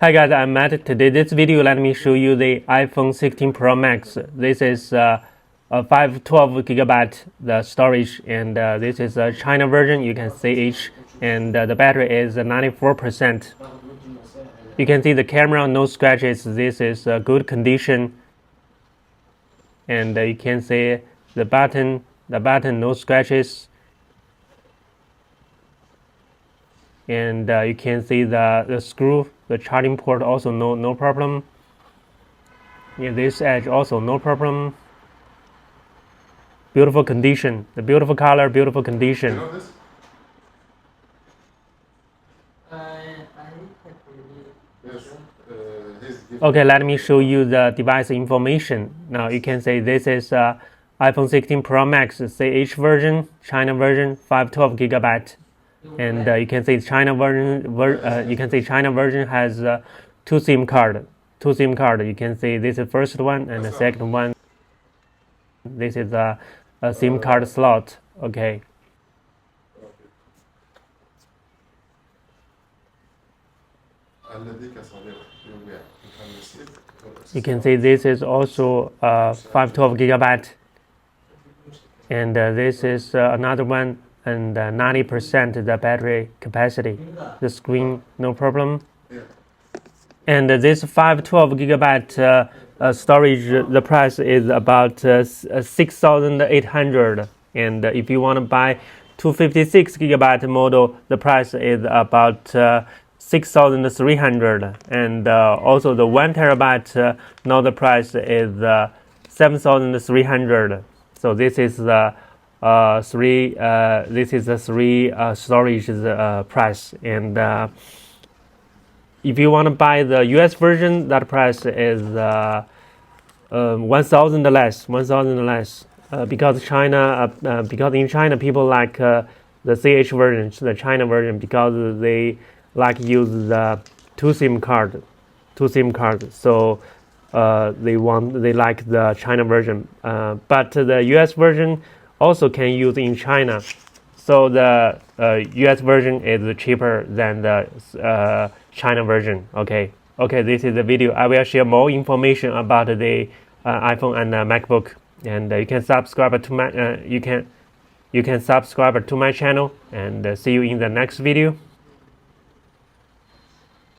Hi guys, I'm Matt. Today this video let me show you the iPhone 16 Pro Max. This is a 512 gigabyte the storage, and this is a China version. You can see each, and the battery is 94%. You can see the camera, no scratches. This is a good condition, and you can see the button, no scratches. And you can see the screw, the charging port also no problem. Yeah, this edge also no problem. Beautiful condition, the beautiful color, beautiful condition. Okay, let me show you the device information. Now you can see this is iPhone 16 Pro Max CH version, China version, 512 gigabyte. And you can see China version has two SIM card. You can see this is the first one and the second one. This is a SIM card slot. Okay. You can see this is also 512 gigabyte, and this is another one. And 90% the battery capacity. The screen, no problem. And this 512 gigabyte storage, the price is about 6,800. And if you want to buy 256 gigabyte model, the price is about 6,300. And also the 1 terabyte, now the price is 7,300. So this is the this is the three storage price, and if you want to buy the US version, that price is 1,000 less, because because in China people like the CH version, the China version, because they like use the two SIM card, so they like the China version, but the US version also can use in China, so the US version is cheaper than the China version. Okay, this is the video. I will share more information about the iPhone and MacBook, and you can subscribe to my you can subscribe to my channel, and see you in the next video.